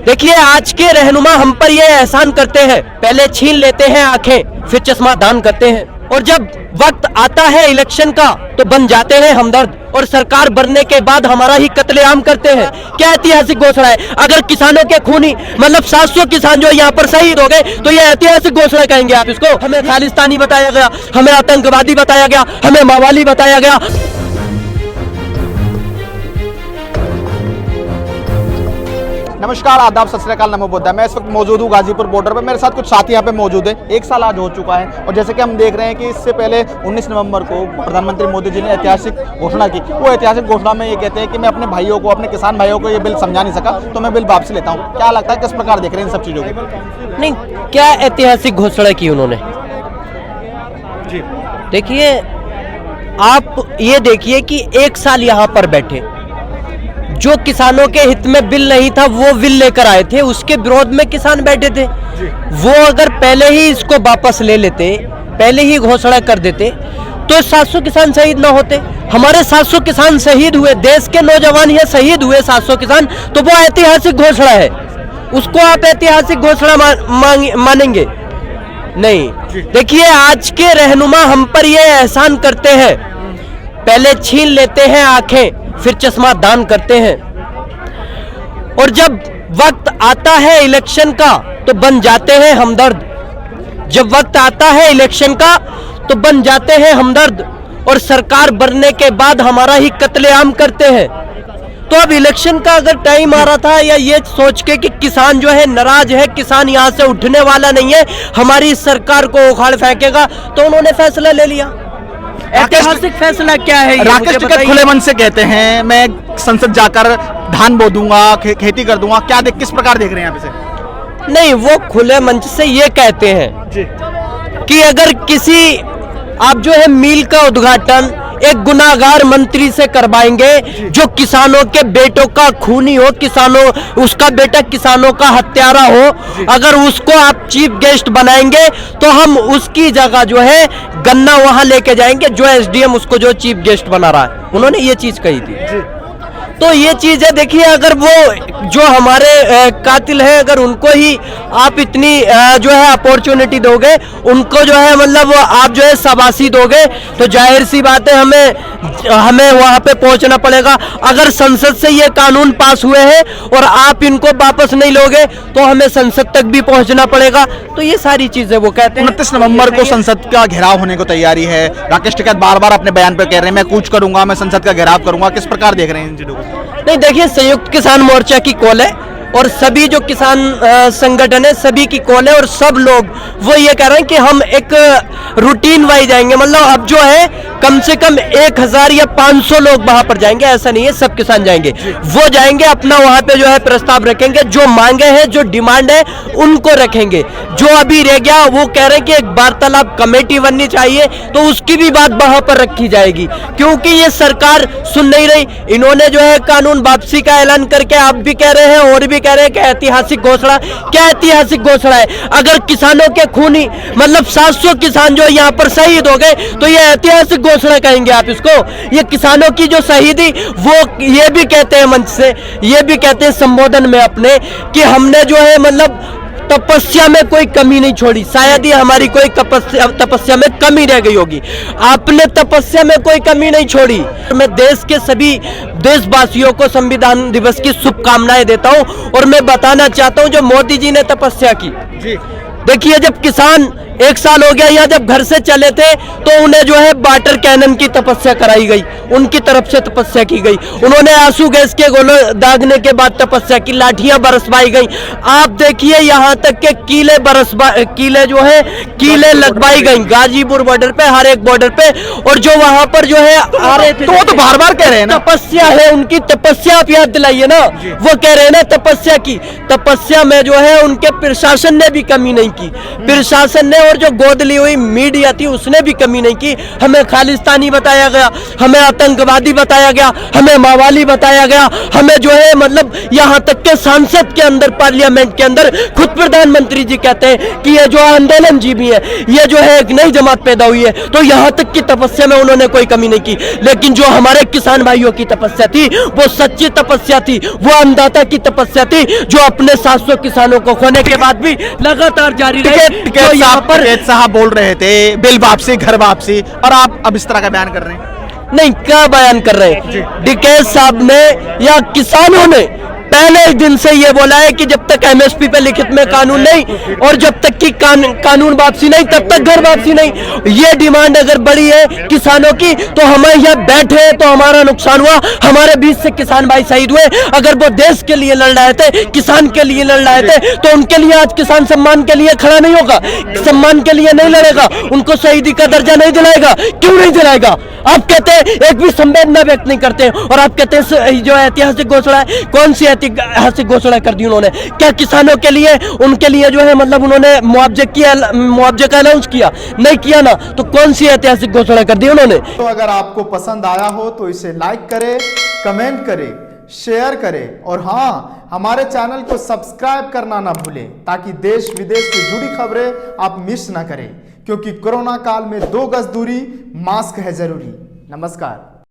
देखिए, आज के रहनुमा हम पर ये एहसान करते हैं, पहले छीन लेते हैं आंखें, फिर चश्मा दान करते हैं, और जब वक्त आता है इलेक्शन का तो बन जाते हैं हमदर्द, और सरकार बनने के बाद हमारा ही कत्लेआम करते हैं। क्या ऐतिहासिक घोषणा है? अगर किसानों के खूनी मतलब 700 किसान जो यहाँ पर शहीद हो गए, तो ये ऐतिहासिक घोषणा कहेंगे आप इसको? हमें खालिस्तानी बताया गया, हमें आतंकवादी बताया गया, हमें मावाली बताया गया। नमस्कार, आदाब, सत श्री अकाल, नमो बुद्धाय। मैं इस वक्त मौजूद हूँ गाजीपुर बॉर्डर पर। मेरे साथ कुछ साथी यहाँ पे मौजूद हैं। 1 साल आज हो चुका है और जैसे कि हम देख रहे हैं कि इससे पहले 19 नवंबर को प्रधानमंत्री मोदी जी ने ऐतिहासिक घोषणा की। वो ऐतिहासिक घोषणा में ये कहते हैं कि मैं अपने भाइयों को, अपने किसान भाइयों को ये बिल समझा नहीं सका, तो मैं बिल वापसी लेता हूँ। क्या लगता है, किस प्रकार देख रहे हैं इन सब चीज़ों को? नहीं, क्या ऐतिहासिक घोषणा की उन्होंने? जी देखिए, आप ये देखिए कि 1 साल यहाँ पर बैठे, जो किसानों के हित में बिल नहीं था वो बिल लेकर आए थे, उसके विरोध में किसान बैठे थे। वो अगर पहले ही इसको वापस ले लेते, पहले ही घोषणा कर देते, तो 700 किसान शहीद ना होते। हमारे 700 किसान शहीद हुए, देश के नौजवान ये शहीद हुए 700 किसान, तो वो ऐतिहासिक घोषणा है। उसको आप ऐतिहासिक घोषणा मानेंगे? नहीं। देखिए, आज के रहनुमा हम पर ये एहसान करते हैं, पहले छीन लेते हैं आंखें, फिर चश्मा दान करते हैं, और जब वक्त आता है इलेक्शन का तो बन जाते हैं हमदर्द। जब वक्त आता है इलेक्शन का तो बन जाते हैं हमदर्द, और सरकार बनने के बाद हमारा ही कत्लेआम करते हैं। तो अब इलेक्शन का अगर टाइम आ रहा था, या ये सोच के कि किसान जो है नाराज है, किसान यहाँ से उठने वाला नहीं है, हमारी सरकार को उखाड़ फेंकेगा, तो उन्होंने फैसला ले लिया। ऐतिहासिक फैसला क्या है? राकेश टिकैत खुले मन से कहते हैं मैं संसद जाकर धान बो दूंगा, खेती कर दूंगा। क्या किस प्रकार देख रहे हैं आप इसे? नहीं, वो खुले मंच से ये कहते हैं जी कि अगर किसी आप जो है मील का उद्घाटन एक गुनाहगार मंत्री से करवाएंगे, जो किसानों के बेटों का खूनी हो, किसानों उसका बेटा किसानों का हत्यारा हो, अगर उसको आप चीफ गेस्ट बनाएंगे तो हम उसकी जगह जो है गन्ना वहां लेके जाएंगे, जो एसडीएम उसको जो चीफ गेस्ट बना रहा है। उन्होंने ये चीज कही थी। तो ये चीज है। देखिए, अगर वो जो हमारे कातिल हैं, अगर उनको ही आप इतनी जो है अपॉर्चुनिटी दोगे, उनको जो है मतलब आप जो है शाबाशी दोगे, तो जाहिर सी बात है हमें वहां पे पहुंचना पड़ेगा। अगर संसद से ये कानून पास हुए हैं और आप इनको वापस नहीं लोगे, तो हमें संसद तक भी पहुंचना पड़ेगा। तो ये सारी चीजें वो कहते हैं। 29 नवंबर को संसद का घेराव होने को तैयारी है। राकेश टिकैत बार बार अपने बयान पर कह रहे हैं मैं कूच करूंगा, मैं संसद का घेराव करूंगा। किस प्रकार देख रहे हैं इन चीजों को? नहीं, देखिए, संयुक्त किसान मोर्चा की कॉल है, और सभी जो किसान संगठन है सभी की कॉल है, और सब लोग वो ये कह रहे हैं कि हम एक रूटीन वाइज जाएंगे। मतलब अब जो है कम से कम 1000 या 500 लोग वहां पर जाएंगे, ऐसा नहीं है सब किसान जाएंगे। वो जाएंगे, अपना वहां पे जो है प्रस्ताव रखेंगे, जो मांगे हैं, जो डिमांड है उनको रखेंगे। जो अभी रह गया वो कह रहे हैं कि एक वार्तालाप कमेटी बननी चाहिए, तो उसकी भी बात वहां पर रखी जाएगी, क्योंकि ये सरकार सुन नहीं रही। इन्होंने जो है कानून वापसी का ऐलान करके आप भी कह रहे हैं और भी कह रहे हैं कि ऐतिहासिक घोषणा। क्या ऐतिहासिक घोषणा है? अगर किसानों के खूनी मतलब 700 किसान जो यहाँ पर शहीद हो गए, तो ये ऐतिहासिक घोषणा कहेंगे आप इसको? ये किसानों की जो शहीदी, वो ये भी कहते हैं मंच से, ये भी कहते हैं संबोधन में अपने, कि हमने जो है मतलब तपस्या में कोई कमी नहीं छोड़ी। शायद ही हमारी कोई तपस्या में कमी रह गई होगी। आपने तपस्या में कोई कमी नहीं छोड़ी। मैं देश के सभी देशवासियों को संविधान दिवस की शुभकामनाएं देता हूं, और मैं बताना चाहता हूं जो मोदी जी ने तपस्या की। देखिए, जब किसान 1 साल हो गया, या जब घर से चले थे, तो उन्हें जो है वाटर कैनन की तपस्या कराई गई, उनकी तरफ से तपस्या की गई। उन्होंने आंसू गैस के गोले दागने के बाद तपस्या की, लाठियां बरसवाई गई। आप देखिए, यहाँ तक के कीले जो है कीले लगवाई गई गाजीपुर बॉर्डर पे, हर एक बॉर्डर पे। और जो वहां पर जो है आ रहे थे, तो बार बार कह रहे हैं ना तपस्या है उनकी, तपस्या आप याद दिलाइए ना। वो कह रहे हैं ना तपस्या की। तपस्या में जो है उनके प्रशासन ने भी कमी नहीं की, प्रशासन ने, और जो गोद ली हुई मीडिया थी उसने भी कमी नहीं की। हमें खालिस्तानी बताया गया, हमें आतंकवादी बताया गया, हमें मावाली बताया गया, हमें जो है मतलब यहाँ तक के सांसद के अंदर, पार्लियामेंट के अंदर खुद खुद प्रधानमंत्री जी कहते हैं कि ये जो आंदोलन जीवी है, ये जो है एक नई जमात पैदा हुई है। तो यहाँ तक की तपस्या में उन्होंने कोई कमी नहीं की, लेकिन जो हमारे किसान भाइयों की तपस्या थी वो सच्ची तपस्या थी, वो अन्नदाता की तपस्या थी, जो अपने 700 किसानों को खोने के बाद भी लगातार जारी रही। तो यहाँ पर टिकैत साहब बोल रहे थे बिल वापसी, घर वापसी, और आप अब इस तरह का बयान कर रहे हैं। नहीं, क्या बयान कर रहे हैं? टिकैत साहब ने या किसानों ने पहले ही दिन से ये बोला है कि जब तक एमएसपी पे लिखित में कानून नहीं और जब तक की कानून वापसी नहीं, तब तक घर वापसी नहीं। ये डिमांड अगर बड़ी है किसानों की, तो हम यहाँ बैठे तो हमारा नुकसान हुआ, हमारे बीच से किसान भाई शहीद हुए। अगर वो देश के लिए लड़ रहे थे, किसान के लिए लड़ रहे थे, तो उनके लिए आज किसान सम्मान के लिए खड़ा नहीं होगा, सम्मान के लिए नहीं लड़ेगा, उनको शहीदी का दर्जा नहीं दिलाएगा। क्यों नहीं दिलाएगा? आप कहते हैं एक भी संवेदना व्यक्त नहीं करते हैं, और आप कहते हैं जो ऐतिहासिक घोषणा है, कौन सी ऐतिहासिक घोषणा कर दी उन्होंने? क्या किसानों के लिए, उनके लिए जो है मतलब उन्होंने मुआवजे का अनाउंस किया? नहीं किया ना, तो कौन सी ऐतिहासिक घोषणा कर दी उन्होंने? तो अगर आपको पसंद आया हो तो इसे लाइक करें, कमेंट करें, शेयर करें, और हाँ, हमारे चैनल को सब्सक्राइब करना ना भूलें, ताकि देश विदेश से जुड़ी खबरें आप मिस ना करें, क्योंकि कोरोना काल में 2 गज दूरी, मास्क है जरूरी। नमस्कार।